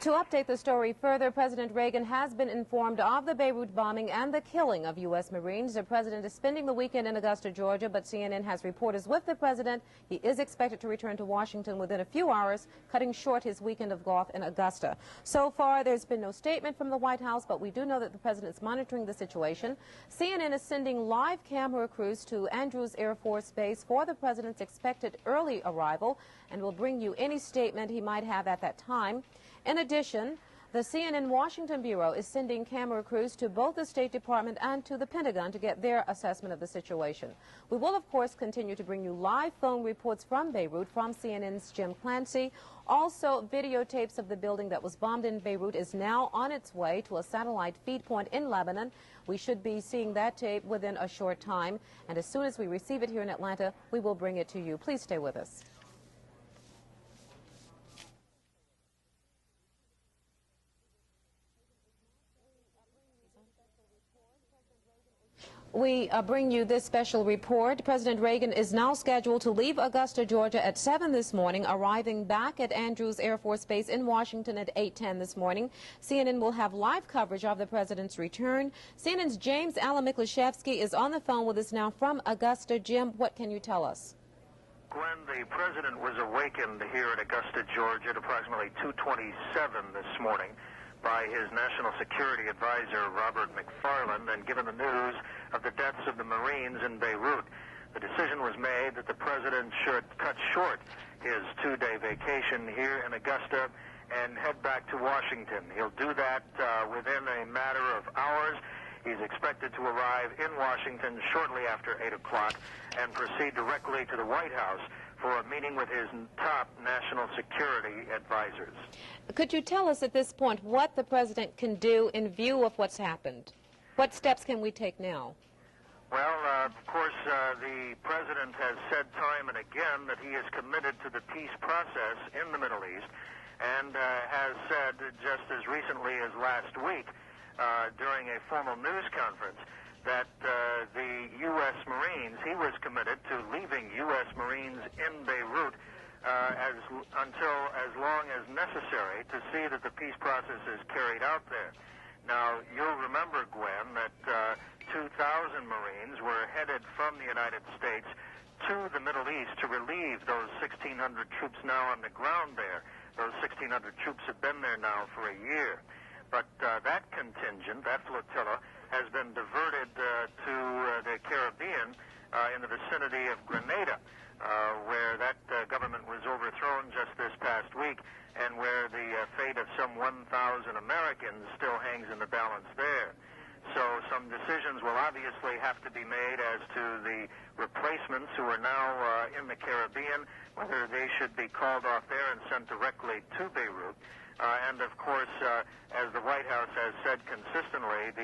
To update the story further, President Reagan has been informed of the Beirut bombing and the killing of U.S. Marines. The president is spending the weekend in Augusta, Georgia, but CNN has reporters with the president. He is expected to return to Washington within a few hours, cutting short his weekend of golf in Augusta. So far, there's been no statement from the White House, but we do know that the president is monitoring the situation. CNN is sending live camera crews to Andrews Air Force Base for the president's expected early arrival, and will bring you any statement he might have at that time. In addition, the CNN Washington Bureau is sending camera crews to both the State Department and to the Pentagon to get their assessment of the situation. We will, of course, continue to bring you live phone reports from Beirut from CNN's Jim Clancy. Also, videotapes of the building that was bombed in Beirut is now on its way to a satellite feed point in Lebanon. We should be seeing that tape within a short time, and as soon as we receive it here in Atlanta, we will bring it to you. Please stay with us. We bring you this special report. President Reagan is now scheduled to leave Augusta, Georgia at 7 this morning, arriving back at Andrews Air Force Base in Washington at 8:10 this morning. CNN will have live coverage of the president's return. CNN's James Alan Miklaszewski is on the phone with us now from Augusta. Jim, what can you tell us? Gwen, the president was awakened here at Augusta, Georgia at approximately 2:27 this morning by his National Security Advisor, Robert McFarland, and given the news of the deaths of the Marines in Beirut. The decision was made that the president should cut short his two-day vacation here in Augusta and head back to Washington. He'll do that within a matter of hours. He's expected to arrive in Washington shortly after 8 o'clock and proceed directly to the White House for a meeting with his top national security advisors. Could you tell us at this point what the president can do in view of what's happened? What steps can we take now? Well, of course, the president has said time and again that he is committed to the peace process in the Middle East, and has said just as recently as last week during a formal news conference that the U.S. Marines, he was committed to leaving U.S. Marines in Beirut until as long as necessary to see that the peace process is carried out there. Now, you'll remember, Gwen, that 2,000 Marines were headed from the United States to the Middle East to relieve those 1,600 troops now on the ground there. Those 1,600 troops have been there now for a year. But that contingent, that flotilla, has been diverted to the Caribbean in the vicinity of Grenada, where that government was overthrown just this past week, and where the fate of some 1,000 Americans still hangs in the balance there. So some decisions will obviously have to be made as to the replacements who are now in the Caribbean, whether they should be called off there and sent directly to Beirut. And of course, as the White House has said consistently,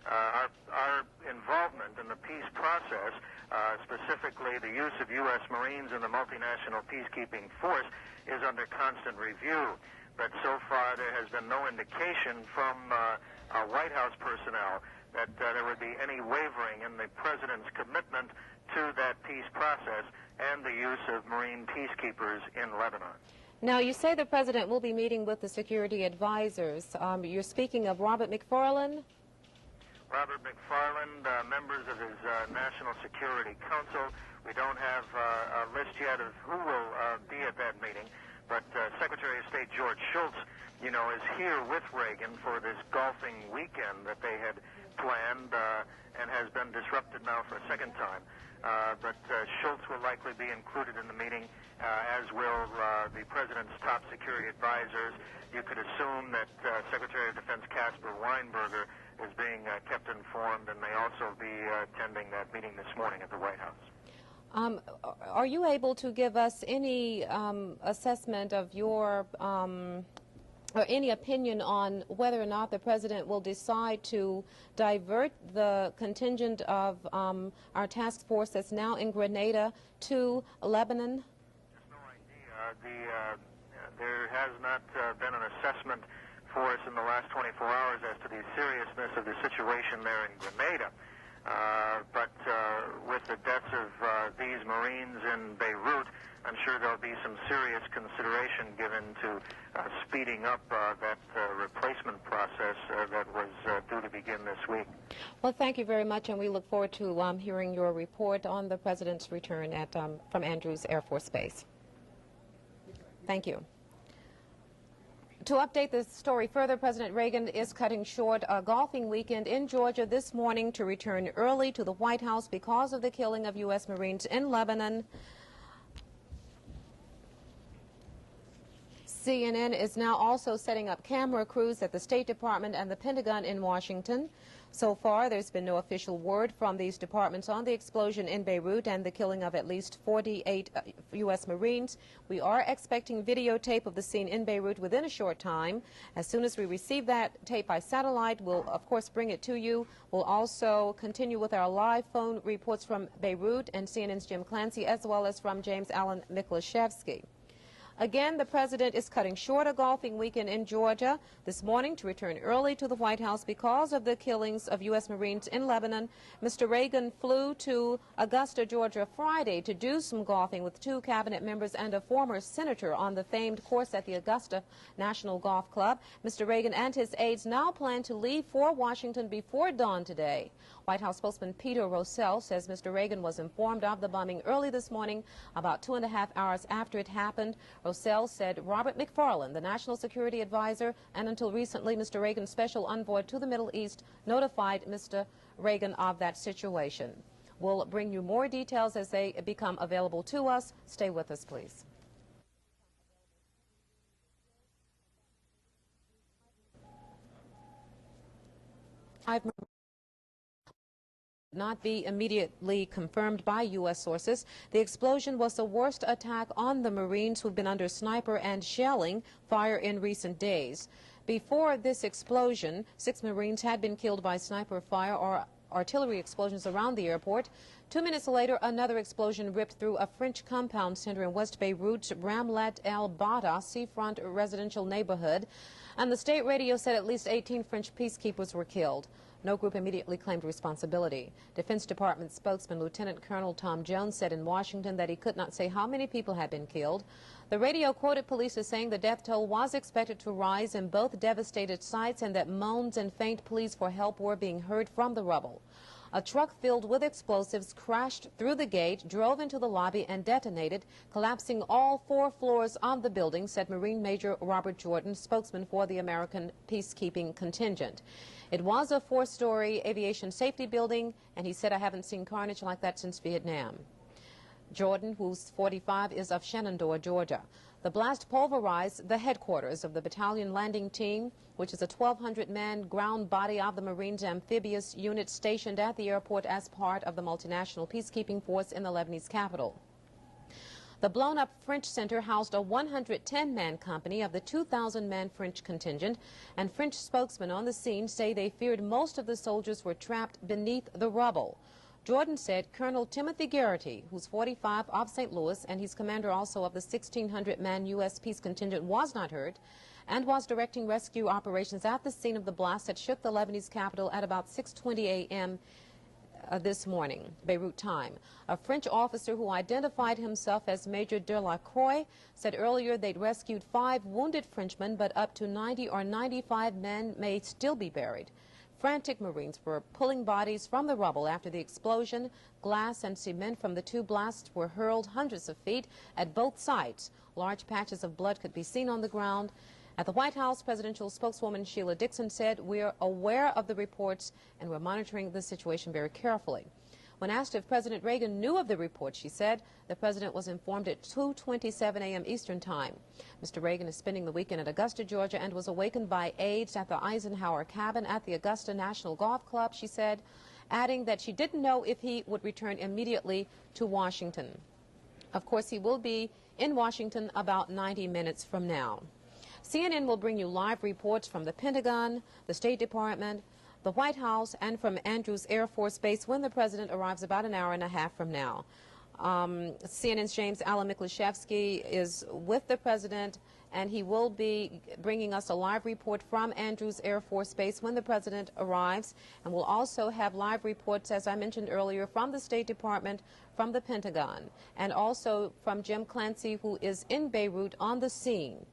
our involvement in the peace process, specifically the use of U.S. Marines in the multinational peacekeeping force, is under constant review. But so far there has been no indication from our White House personnel that there would be any wavering in the president's commitment to that peace process and the use of Marine peacekeepers in Lebanon. Now, you say the president will be meeting with the security advisors. You're speaking of Robert McFarland? Robert McFarland, members of his National Security Council. We don't have a list yet of who will be at that meeting, but Secretary of State George Shultz, you know, is here with Reagan for this golfing weekend that they had planned and has been disrupted now for a second time. But Shultz will likely be included in the meeting, as will the president's top security advisors. You could assume that Secretary of Defense Caspar Weinberger is being kept informed, and may also be attending that meeting this morning at the White House. Are you able to give us any assessment of your or any opinion on whether or not the president will decide to divert the contingent of our task force that's now in Grenada to Lebanon? There's no idea. There has not been an assessment for us in the last 24 hours as to the seriousness of the situation there in Grenada. But with the deaths of these Marines in Beirut, an I'm sure there'll be some serious consideration given to speeding up that replacement process that was due to begin this week. Well, thank you very much, and we look forward to hearing your report on the President's return from Andrews Air Force Base. Thank you. To update this story further, President Reagan is cutting short a golfing weekend in Georgia this morning to return early to the White House because of the killing of U.S. Marines in Lebanon. CNN is now also setting up camera crews at the State Department and the Pentagon in Washington. So far, there's been no official word from these departments on the explosion in Beirut and the killing of at least 48 U.S. Marines. We are expecting videotape of the scene in Beirut within a short time. As soon as we receive that tape by satellite, we'll, of course, bring it to you. We'll also continue with our live phone reports from Beirut and CNN's Jim Clancy, as well as from James Allen Miklaszewski. Again, the President is cutting short a golfing weekend in Georgia this morning to return early to the White House because of the killings of U.S. Marines in Lebanon. Mr. Reagan flew to Augusta, Georgia Friday to do some golfing with 2 cabinet members and a former senator on the famed course at the Augusta National Golf Club. Mr. Reagan and his aides now plan to leave for Washington before dawn today. White House spokesman Peter Rossell says Mr. Reagan was informed of the bombing early this morning, about 2.5 hours after it happened. Rossell said Robert McFarlane, the National Security Advisor, and until recently Mr. Reagan's special envoy to the Middle East, notified Mr. Reagan of that situation. We'll bring you more details as they become available to us. Stay with us, please. Not be immediately confirmed by U.S. sources. The explosion was the worst attack on the Marines who've been under sniper and shelling fire in recent days. Before this explosion, 6 Marines had been killed by sniper fire or artillery explosions around the airport. 2 minutes later, another explosion ripped through a French compound center in West Beirut's Ramlet El Bada seafront residential neighborhood. And the state radio said at least 18 French peacekeepers were killed. No group immediately claimed responsibility. Defense Department spokesman Lieutenant Colonel Tom Jones said in Washington that he could not say how many people had been killed. The radio quoted police as saying the death toll was expected to rise in both devastated sites and that moans and faint pleas for help were being heard from the rubble. A truck filled with explosives crashed through the gate, drove into the lobby, and detonated, collapsing all 4 floors of the building, said Marine Major Robert Jordan, spokesman for the American peacekeeping contingent. It was a 4-story aviation safety building, and he said, "I haven't seen carnage like that since Vietnam." Jordan, who's 45, is of Shenandoah, Georgia. The blast pulverized the headquarters of the battalion landing team, which is a 1,200-man ground body of the Marines amphibious unit stationed at the airport as part of the multinational peacekeeping force in the Lebanese capital. The blown-up French center housed a 110-man company of the 2,000-man French contingent, and French spokesmen on the scene say they feared most of the soldiers were trapped beneath the rubble. Jordan said Colonel Timothy Garrity, who's 45, of St. Louis, and he's commander also of the 1,600-man U.S. peace contingent, was not hurt and was directing rescue operations at the scene of the blast that shook the Lebanese capital at about 6:20 a.m. This morning, Beirut time. A French officer who identified himself as Major Delacroix said earlier they'd rescued 5 wounded Frenchmen, but up to 90 or 95 men may still be buried. Frantic Marines were pulling bodies from the rubble after the explosion. Glass and cement from the 2 blasts were hurled hundreds of feet at both sites. Large patches of blood could be seen on the ground. At the White House, presidential spokeswoman Sheila Dixon said, "We're aware of the reports and we're monitoring the situation very carefully." When asked if President Reagan knew of the report, she said the president was informed at 2:27 a.m. Eastern Time. Mr. Reagan is spending the weekend at Augusta, Georgia, and was awakened by aides at the Eisenhower cabin at the Augusta National Golf Club, she said, adding that she didn't know if he would return immediately to Washington. Of course, he will be in Washington about 90 minutes from now. CNN will bring you live reports from the Pentagon, the State Department, the White House, and from Andrews Air Force Base when the president arrives about an hour and a half from now. CNN's James Allen Miklaszewski is with the president and he will be bringing us a live report from Andrews Air Force Base when the president arrives. And we'll also have live reports, as I mentioned earlier, from the State Department, from the Pentagon, and also from Jim Clancy, who is in Beirut on the scene.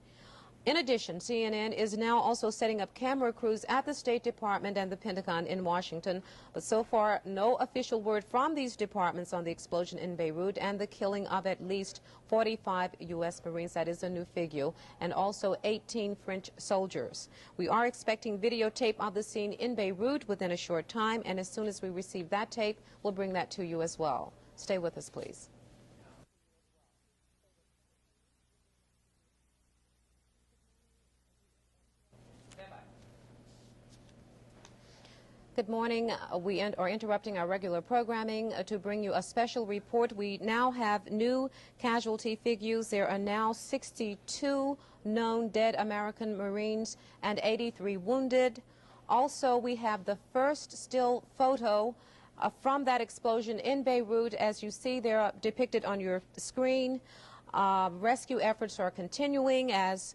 In addition, CNN is now also setting up camera crews at the State Department and the Pentagon in Washington. But so far, no official word from these departments on the explosion in Beirut and the killing of at least 45 U.S. Marines. That is a new figure, and also 18 French soldiers. We are expecting videotape of the scene in Beirut within a short time, and as soon as we receive that tape, we'll bring that to you as well. Stay with us, please. Good morning. We are interrupting our regular programming to bring you a special report. We now have new casualty figures. There are now 62 known dead American Marines and 83 wounded. Also, we have the first still photo from that explosion in Beirut. As you see, they're depicted on your screen. Rescue efforts are continuing as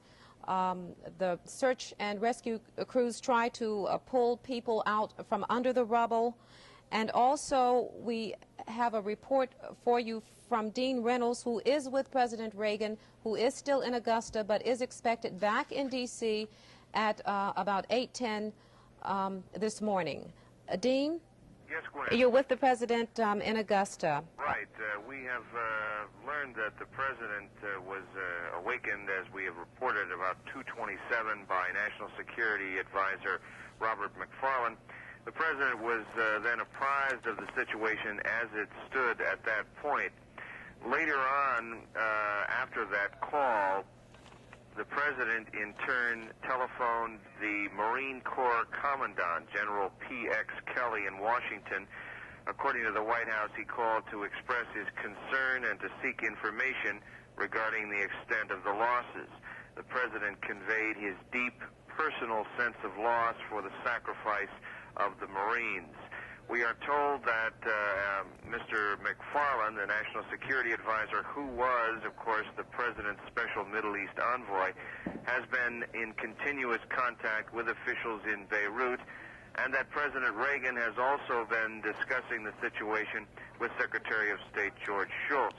the search and rescue crews try to pull people out from under the rubble. And also, we have a report for you from Dean Reynolds, who is with President Reagan, who is still in Augusta, but is expected back in D.C. at about 8:10 this morning. Dean? Yes, Gwen. You're with the president in Augusta. Right. We have learned that the president was awakened, as we have reported, about 2:27 by National Security Advisor Robert McFarlane. The president was then apprised of the situation as it stood at that point. Later on, after that call, the president in turn telephoned the Marine Corps Commandant, General P.X. Kelly in Washington. According to the White House, he called to express his concern and to seek information regarding the extent of the losses. The president conveyed his deep personal sense of loss for the sacrifice of the Marines. We are told that Mr. McFarlane, the National Security Advisor, who was, of course, the President's special Middle East envoy, has been in continuous contact with officials in Beirut, and that President Reagan has also been discussing the situation with Secretary of State George Shultz.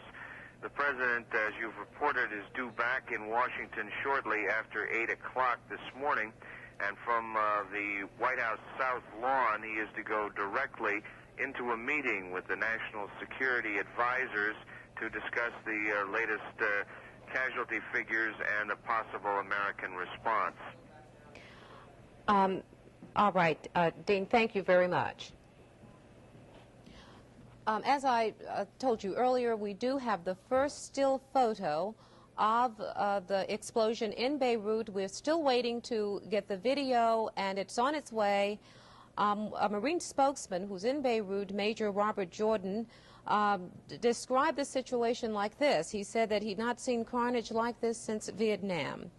The President, as you've reported, is due back in Washington shortly after 8 o'clock this morning. And from the White House South Lawn, he is to go directly into a meeting with the National Security Advisors to discuss the latest casualty figures and a possible American response. All right, Dean, thank you very much. As I told you earlier, we do have the first still photo of the explosion in Beirut. We're still waiting to get the video, and it's on its way. A Marine spokesman who's in Beirut, Major Robert Jordan, described the situation like this. He said that he'd not seen carnage like this since Vietnam.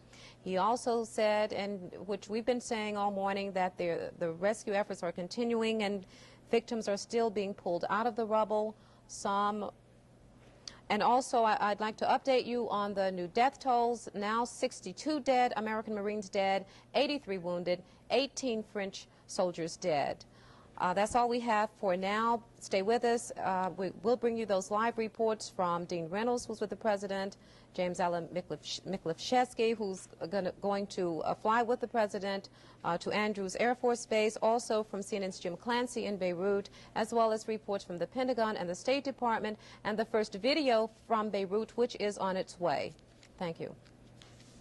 He also said, and which we've been saying all morning, that the rescue efforts are continuing and victims are still being pulled out of the rubble. And also, I'd like to update you on the new death tolls. Now 62 dead, American Marines dead, 83 wounded, 18 French soldiers dead. That's all we have for now. Stay with us. We'll bring you those live reports from Dean Reynolds, who's with the president, James Allen Miklaszewski, who's going to fly with the president to Andrews Air Force Base, also from CNN's Jim Clancy in Beirut, as well as reports from the Pentagon and the State Department, and the first video from Beirut, which is on its way. Thank you.